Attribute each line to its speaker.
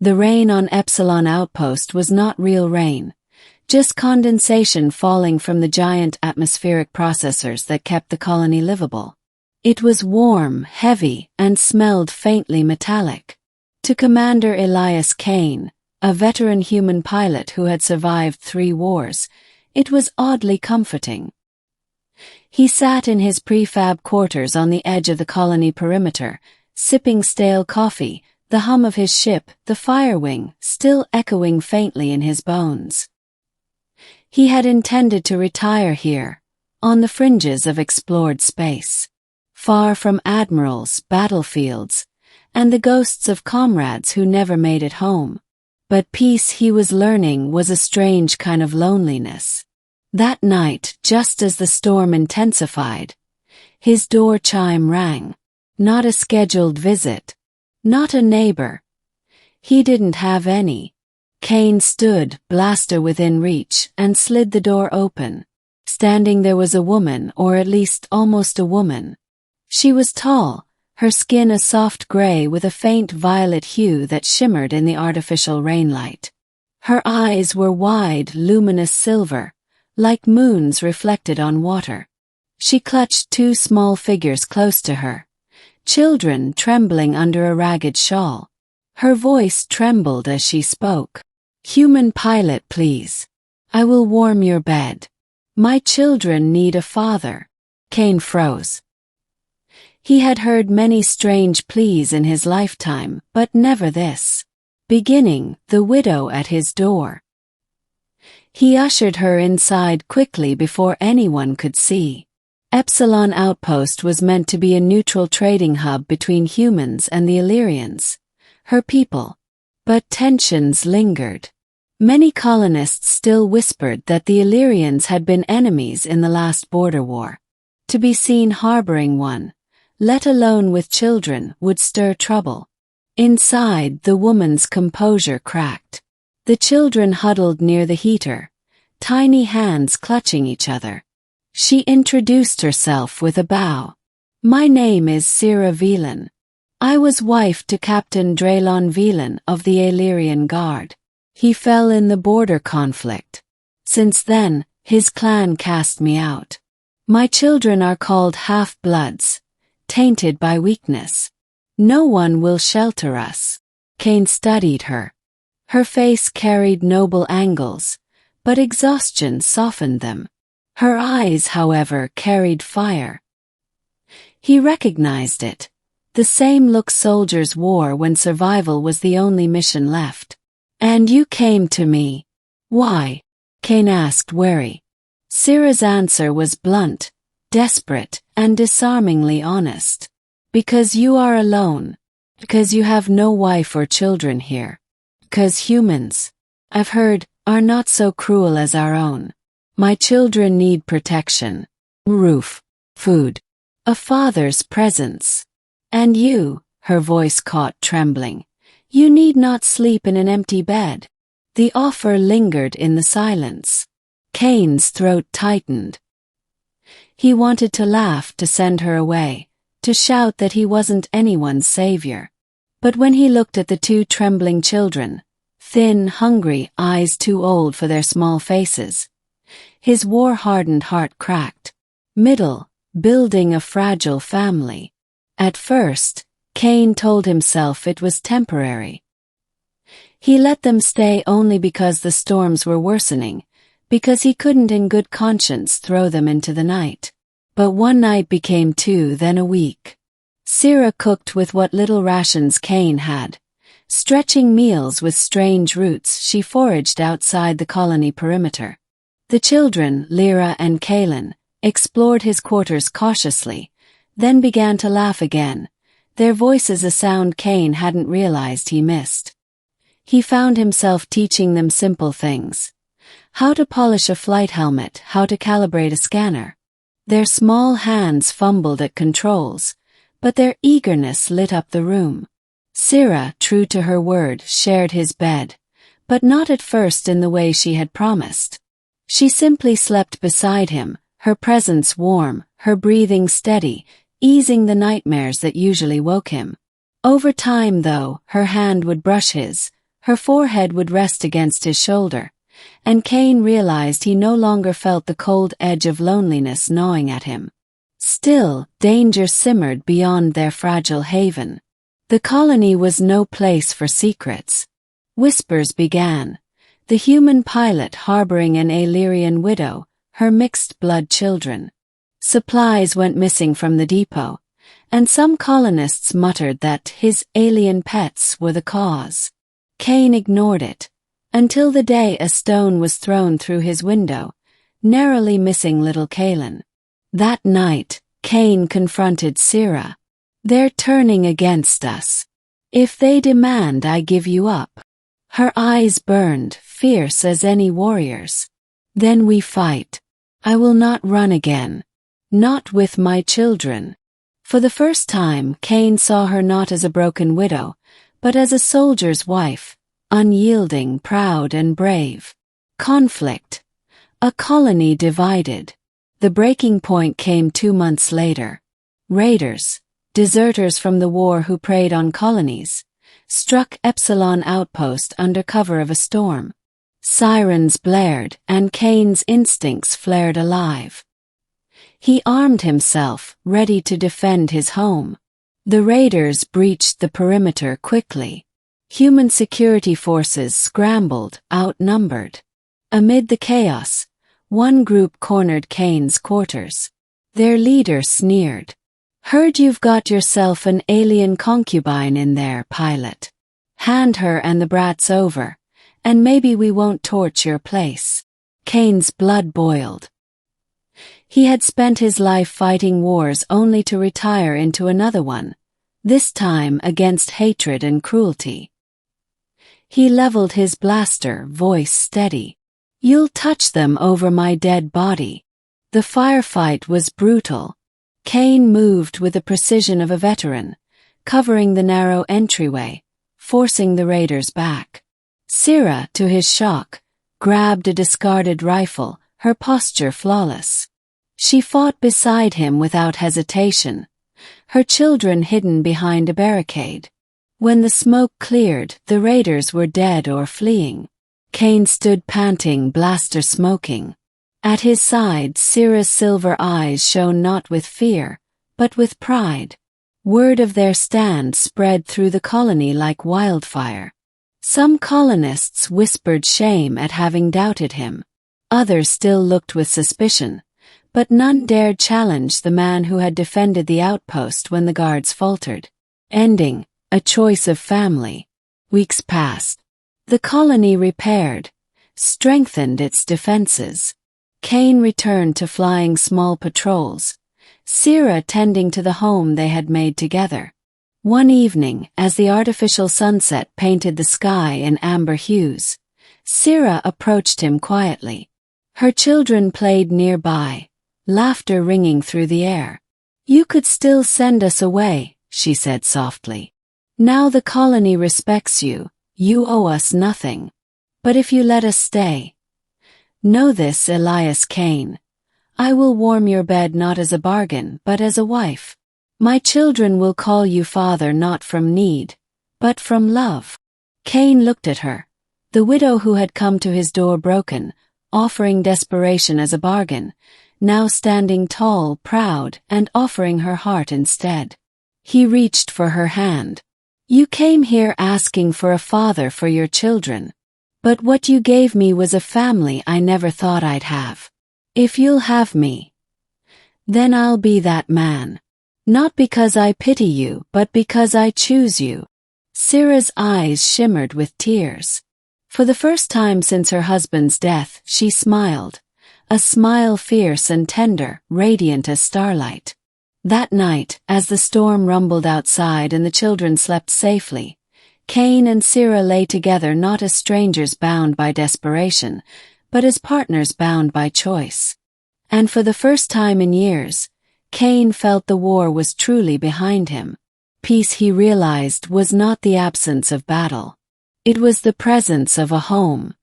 Speaker 1: The rain on Epsilon Outpost was not real rain, just condensation falling from the giant atmospheric processors that kept the colony livable. It was warm, heavy, and smelled faintly metallic. To Commander Elias Kane, a veteran human pilot who had survived 3 wars, it was oddly comforting. He sat in his prefab quarters on the edge of the colony perimeter, sipping stale coffee, the hum of his ship, the Firewing, still echoing faintly in his bones. He had intended to retire here, on the fringes of explored space, far from admirals, battlefields, and the ghosts of comrades who never made it home. But peace, he was learning, was a strange kind of loneliness. That night, just as the storm intensified, his door chime rang. Not a scheduled visit. Not a neighbor. He didn't have any. Kane stood, blaster within reach, and slid the door open. Standing there was a woman, or at least almost a woman. She was tall, her skin a soft gray with a faint violet hue that shimmered in the artificial rainlight. Her eyes were wide, luminous silver, like moons reflected on water. She clutched 2 small figures close to her, children trembling under a ragged shawl. Her voice trembled as she spoke. "Human pilot, please. I will warm your bed. My children need a father." Kane froze. He had heard many strange pleas in his lifetime, but never this. Beginning, the widow at his door. He ushered her inside quickly before anyone could see. Epsilon Outpost was meant to be a neutral trading hub between humans and the Illyrians, her people. But tensions lingered. Many colonists still whispered that the Illyrians had been enemies in the last border war. To be seen harboring one, let alone with children, would stir trouble. Inside, the woman's composure cracked. The children huddled near the heater, tiny hands clutching each other. She introduced herself with a bow. "My name is Sira Velan. I was wife to Captain Draylon Velan of the Illyrian Guard. He fell in the border conflict. Since then, his clan cast me out. My children are called half-bloods, tainted by weakness. No one will shelter us." Kane studied her. Her face carried noble angles, but exhaustion softened them. Her eyes, however, carried fire. He recognized it, the same look soldiers wore when survival was the only mission left. "And you came to me. Why?" Kane asked, wary. Sira's answer was blunt, desperate, and disarmingly honest. "Because you are alone. Because you have no wife or children here. Because humans, I've heard, are not so cruel as our own. My children need protection, roof, food, a father's presence. And you," her voice caught trembling, "you need not sleep in an empty bed." The offer lingered in the silence. Kane's throat tightened. He wanted to laugh, to send her away, to shout that he wasn't anyone's savior. But when he looked at the 2 trembling children, thin, hungry, eyes too old for their small faces, his war-hardened heart cracked. Building a fragile family. At first, Kane told himself it was temporary. He let them stay only because the storms were worsening, because he couldn't in good conscience throw them into the night. But one night became 2, then a week. Sira cooked with what little rations Kane had. Stretching meals with strange roots she foraged outside the colony perimeter. The children, Lyra and Kaelin, explored his quarters cautiously, then began to laugh again, their voices a sound Kane hadn't realized he missed. He found himself teaching them simple things. How to polish a flight helmet, how to calibrate a scanner. Their small hands fumbled at controls, but their eagerness lit up the room. Sira, true to her word, shared his bed, but not at first in the way she had promised. She simply slept beside him, her presence warm, her breathing steady, easing the nightmares that usually woke him. Over time, though, her hand would brush his, Her forehead would rest against his shoulder, and Cain realized he no longer felt the cold edge of loneliness gnawing at him. Still, danger simmered beyond their fragile haven. The colony was no place for secrets. Whispers began. The human pilot harboring an Illyrian widow, her mixed-blood children. Supplies went missing from the depot, and some colonists muttered that his alien pets were the cause. Cain ignored it, until the day a stone was thrown through his window, narrowly missing little Kaelin. That night, Cain confronted Sira. "They're turning against us. If they demand I give you up." Her eyes burned, fierce as any warrior's. "Then we fight. I will not run again. Not with my children." For the first time, Cain saw her not as a broken widow, but as a soldier's wife, unyielding, proud, and brave. Conflict. A colony divided. The breaking point came 2 months later. Raiders, deserters from the war who preyed on colonies, struck Epsilon outpost under cover of a storm. Sirens blared, and Cain's instincts flared alive. He armed himself, ready to defend his home. The raiders breached the perimeter quickly. Human security forces scrambled, outnumbered. Amid the chaos, one group cornered Cain's quarters. Their leader sneered. "Heard you've got yourself an alien concubine in there, pilot. Hand her and the brats over, and maybe we won't torch your place." Cain's blood boiled. He had spent his life fighting wars only to retire into another one, this time against hatred and cruelty. He leveled his blaster, voice steady. "You'll touch them over my dead body." The firefight was brutal. Cain moved with the precision of a veteran, covering the narrow entryway, forcing the raiders back. Sira, to his shock, grabbed a discarded rifle, her posture flawless. She fought beside him without hesitation, her children hidden behind a barricade. When the smoke cleared, the raiders were dead or fleeing. Cain stood panting, blaster smoking. At his side, Sira's silver eyes shone not with fear, but with pride. Word of their stand spread through the colony like wildfire. Some colonists whispered shame at having doubted him. Others still looked with suspicion, but none dared challenge the man who had defended the outpost when the guards faltered. Ending, a choice of family. Weeks passed. The colony repaired, strengthened its defenses. Cain returned to flying small patrols, Sira tending to the home they had made together. One evening, as the artificial sunset painted the sky in amber hues, Sira approached him quietly. Her children played nearby, laughter ringing through the air. "You could still send us away," she said softly. "Now the colony respects you, you owe us nothing. But if you let us stay, know this, Elias Cain. I will warm your bed not as a bargain, but as a wife. My children will call you father not from need, but from love." Cain looked at her, the widow who had come to his door broken, offering desperation as a bargain, now standing tall, proud, and offering her heart instead. He reached for her hand. "You came here asking for a father for your children. But what you gave me was a family I never thought I'd have. If you'll have me, then I'll be that man. Not because I pity you, but because I choose you." Sira's eyes shimmered with tears. For the first time since her husband's death, she smiled, a smile fierce and tender, radiant as starlight. That night, as the storm rumbled outside and the children slept safely, Cain and Sira lay together not as strangers bound by desperation, but as partners bound by choice. And for the first time in years, Cain felt the war was truly behind him. Peace, he realized, was not the absence of battle. It was the presence of a home.